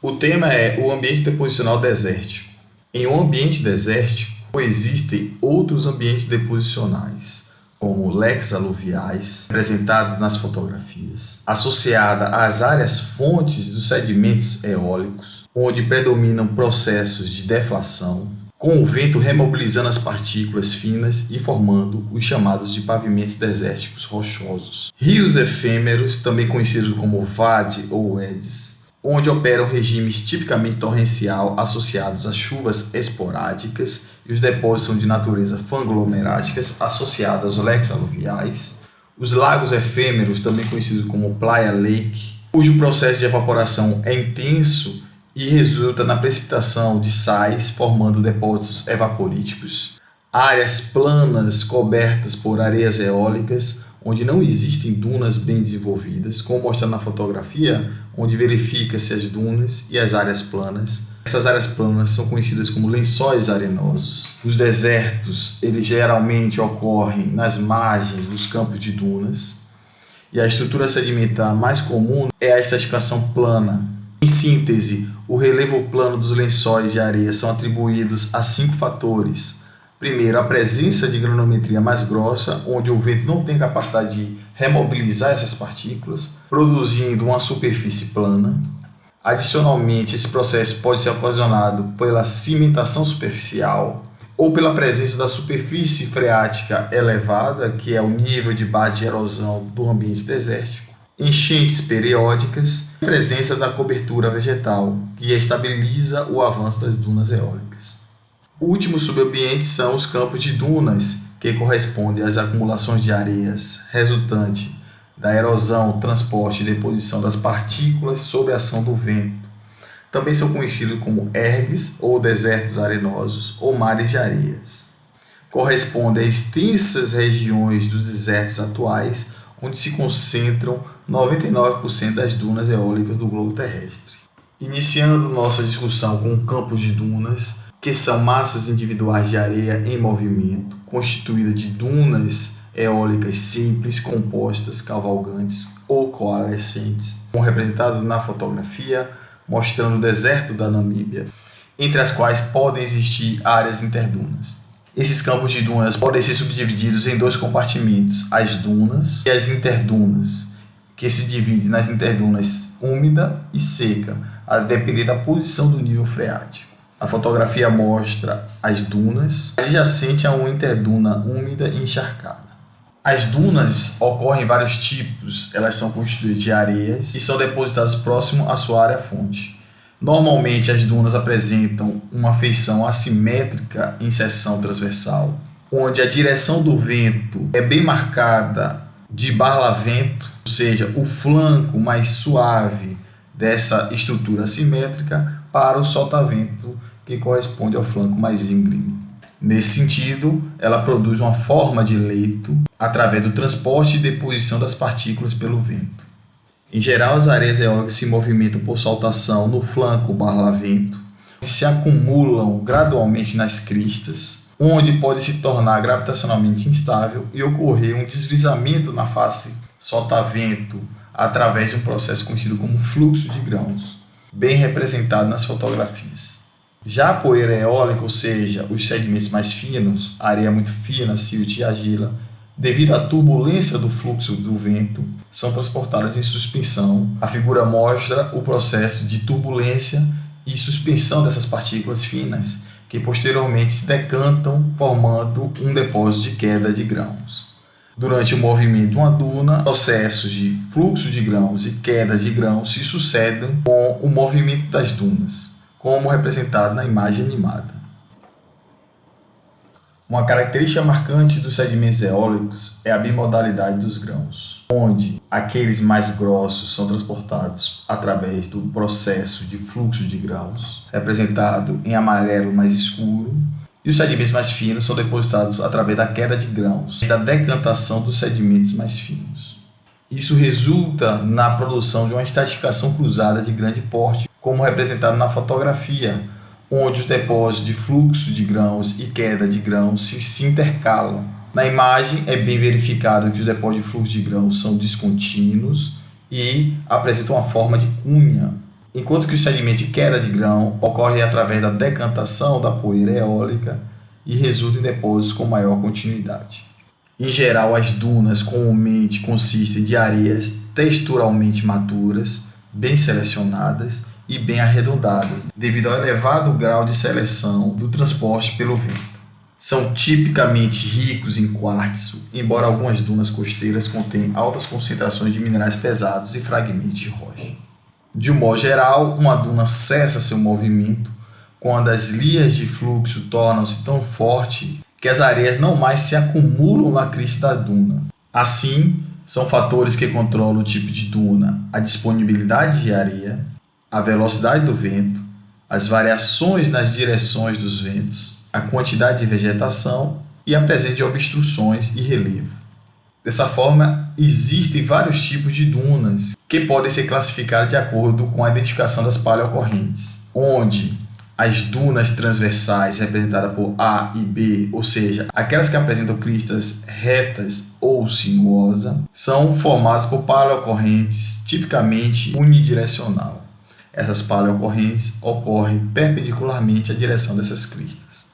O tema é o ambiente deposicional desértico. Em um ambiente desértico, coexistem outros ambientes deposicionais, como leques aluviais, representados nas fotografias, associada às áreas fontes dos sedimentos eólicos, onde predominam processos de deflação, com o vento remobilizando as partículas finas e formando os chamados de pavimentos desérticos rochosos. Rios efêmeros, também conhecidos como vade ou eddies, onde operam regimes tipicamente torrencial associados a chuvas esporádicas, e os depósitos são de natureza fanglomeráticas associadas aos leques aluviais. Os lagos efêmeros, também conhecidos como playa lake, cujo processo de evaporação é intenso e resulta na precipitação de sais, formando depósitos evaporíticos. Áreas planas cobertas por areias eólicas, onde não existem dunas bem desenvolvidas, como mostrado na fotografia, onde verifica-se as dunas e as áreas planas. Essas áreas planas são conhecidas como lençóis arenosos. Os desertos, eles geralmente ocorrem nas margens dos campos de dunas, e a estrutura sedimentar mais comum é a estratificação plana. Em síntese, o relevo plano dos lençóis de areia são atribuídos a 5 fatores. Primeiro, a presença de granometria mais grossa, onde o vento não tem capacidade de remobilizar essas partículas, produzindo uma superfície plana. Adicionalmente, esse processo pode ser ocasionado pela cimentação superficial ou pela presença da superfície freática elevada, que é o nível de base de erosão do ambiente desértico, enchentes periódicas e a presença da cobertura vegetal, que estabiliza o avanço das dunas eólicas. O último subambiente são os campos de dunas, que correspondem às acumulações de areias resultante da erosão, transporte e deposição das partículas sob a ação do vento. Também são conhecidos como ergs ou desertos arenosos ou mares de areias. Corresponde a extensas regiões dos desertos atuais, onde se concentram 99% das dunas eólicas do globo terrestre. Iniciando nossa discussão com campos de dunas, que são massas individuais de areia em movimento, constituídas de dunas eólicas simples, compostas, cavalgantes ou coalescentes, como representado na fotografia, mostrando o deserto da Namíbia, entre as quais podem existir áreas interdunas. Esses campos de dunas podem ser subdivididos em 2 compartimentos, as dunas e as interdunas, que se dividem nas interdunas úmida e seca, a depender da posição do nível freático. A fotografia mostra as dunas adjacente a uma interduna úmida e encharcada. As dunas ocorrem em vários tipos, elas são constituídas de areias e são depositadas próximo à sua área fonte. Normalmente as dunas apresentam uma feição assimétrica em seção transversal, onde a direção do vento é bem marcada de barlavento, ou seja, o flanco mais suave dessa estrutura assimétrica para o solta-vento, que corresponde ao flanco mais íngreme. Nesse sentido, ela produz uma forma de leito através do transporte e deposição das partículas pelo vento. Em geral, as areias eólicas se movimentam por saltação no flanco barlavento, que se acumulam gradualmente nas cristas, onde pode se tornar gravitacionalmente instável e ocorrer um deslizamento na face solta-vento através de um processo conhecido como fluxo de grãos, bem representado nas fotografias. Já a poeira eólica, ou seja, os sedimentos mais finos, a areia muito fina, silt e argila, devido à turbulência do fluxo do vento, são transportadas em suspensão. A figura mostra o processo de turbulência e suspensão dessas partículas finas, que posteriormente se decantam, formando um depósito de queda de grãos. Durante o movimento de uma duna, processos de fluxo de grãos e queda de grãos se sucedem com o movimento das dunas, como representado na imagem animada. Uma característica marcante dos sedimentos eólicos é a bimodalidade dos grãos, onde aqueles mais grossos são transportados através do processo de fluxo de grãos, representado em amarelo mais escuro, e os sedimentos mais finos são depositados através da queda de grãos, da decantação dos sedimentos mais finos. Isso resulta na produção de uma estratificação cruzada de grande porte, como representado na fotografia, onde os depósitos de fluxo de grãos e queda de grãos se intercalam. Na imagem é bem verificado que os depósitos de fluxo de grãos são descontínuos e apresentam uma forma de cunha. enquanto que o sedimento de queda de grão ocorre através da decantação da poeira eólica e resulta em depósitos com maior continuidade. Em geral, as dunas comumente consistem de areias texturalmente maturas, bem selecionadas e bem arredondadas, devido ao elevado grau de seleção do transporte pelo vento. São tipicamente ricos em quartzo, embora algumas dunas costeiras contenham altas concentrações de minerais pesados e fragmentos de rocha. De um modo geral, uma duna cessa seu movimento quando as linhas de fluxo tornam-se tão fortes que as areias não mais se acumulam na crista da duna. Assim, são fatores que controlam o tipo de duna, a disponibilidade de areia, a velocidade do vento, as variações nas direções dos ventos, a quantidade de vegetação e a presença de obstruções e relevo. Dessa forma, existem vários tipos de dunas que podem ser classificadas de acordo com a identificação das paleocorrentes, onde as dunas transversais, representadas por A e B, ou seja, aquelas que apresentam cristas retas ou sinuosas, são formadas por paleocorrentes tipicamente unidirecional. Essas paleocorrentes ocorrem perpendicularmente à direção dessas cristas.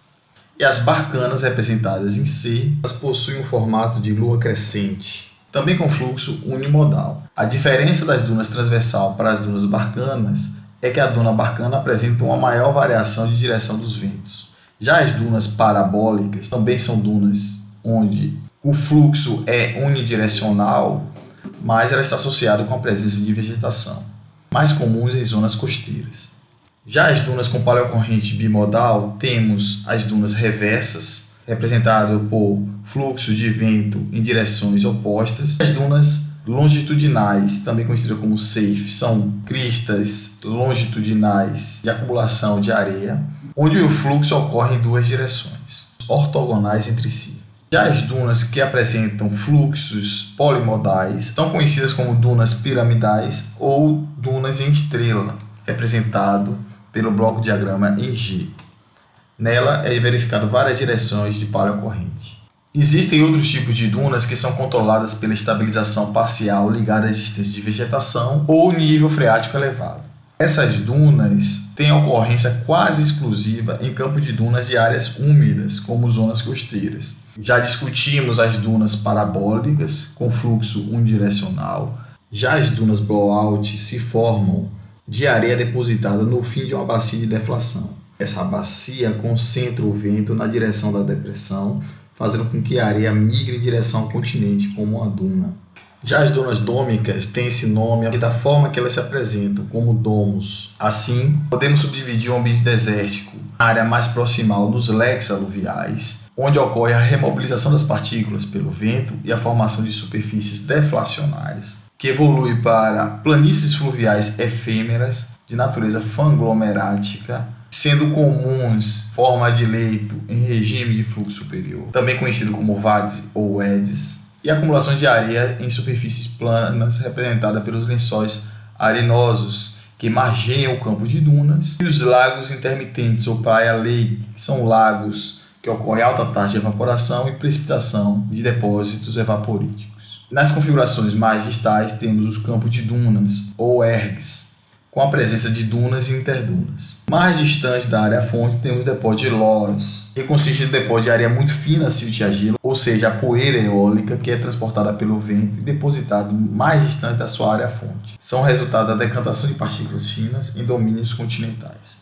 E as barcanas, representadas em C, elas possuem um formato de lua crescente, também com fluxo unimodal. A diferença das dunas transversal para as dunas barcanas é que a duna barcana apresenta uma maior variação de direção dos ventos. Já as dunas parabólicas também são dunas onde o fluxo é unidirecional, mas ela está associada com a presença de vegetação, mais comuns em zonas costeiras. Já as dunas com paleocorrente bimodal, temos as dunas reversas, representadas por fluxo de vento em direções opostas. As dunas longitudinais, também conhecidas como safe, são cristas longitudinais de acumulação de areia, onde o fluxo ocorre em duas direções, ortogonais entre si. Já as dunas que apresentam fluxos polimodais são conhecidas como dunas piramidais ou dunas em estrela, representado pelo bloco diagrama em G. Nela é verificado várias direções de paleocorrente. Existem outros tipos de dunas que são controladas pela estabilização parcial ligada à existência de vegetação ou nível freático elevado. Essas dunas têm ocorrência quase exclusiva em campos de dunas de áreas úmidas, como zonas costeiras. Já discutimos as dunas parabólicas, com fluxo unidirecional. Já as dunas blowout se formam de areia depositada no fim de uma bacia de deflação. Essa bacia concentra o vento na direção da depressão, fazendo com que a areia migre em direção ao continente, como uma duna. Já as dunas dômicas têm esse nome da forma que elas se apresentam, como domos. Assim, podemos subdividir o ambiente desértico na área mais proximal dos leques aluviais, onde ocorre a remobilização das partículas pelo vento e a formação de superfícies deflacionárias, que evolui para planícies fluviais efêmeras de natureza fanglomerática, sendo comuns forma de leito em regime de fluxo superior, também conhecido como vades ou eddies, e acumulação de areia em superfícies planas representada pelos lençóis arenosos que margeiam o campo de dunas, e os lagos intermitentes ou praia lake, que são lagos que ocorrem alta taxa de evaporação e precipitação de depósitos evaporíticos. Nas configurações mais distais temos os campos de dunas ou ergs, com a presença de dunas e interdunas. Mais distante da área-fonte temos o depósito de loess, que consiste em depósito de areia muito fina silt e argila, ou seja, a poeira eólica que é transportada pelo vento e depositada mais distante da sua área-fonte. São resultado da decantação de partículas finas em domínios continentais.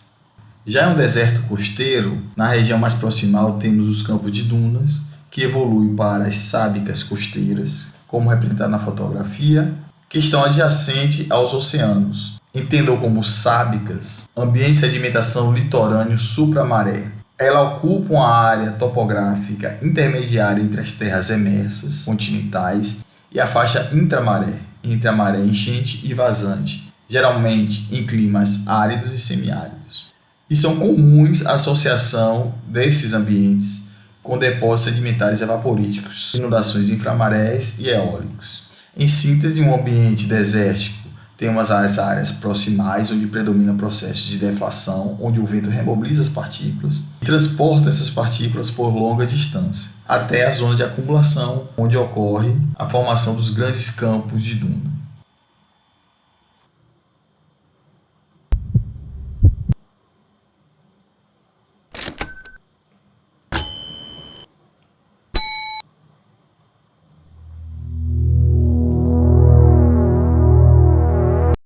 Já em um deserto costeiro, na região mais proximal temos os campos de dunas, que evoluem para as sábicas costeiras, como representado na fotografia, que estão adjacentes aos oceanos. Entendam como sábicas, ambiente de sedimentação litorâneo supramaré. Ela ocupa uma área topográfica intermediária entre as terras emersas, continentais, e a faixa intramaré, entre a maré enchente e vazante, geralmente em climas áridos e semiáridos. E são comuns a associação desses ambientes com depósitos sedimentares evaporíticos, inundações inframarés e eólicos. Em síntese, um ambiente desértico temos as áreas proximais, onde predomina o processo de deflação, onde o vento remobiliza as partículas e transporta essas partículas por longa distância, até a zona de acumulação, onde ocorre a formação dos grandes campos de duna.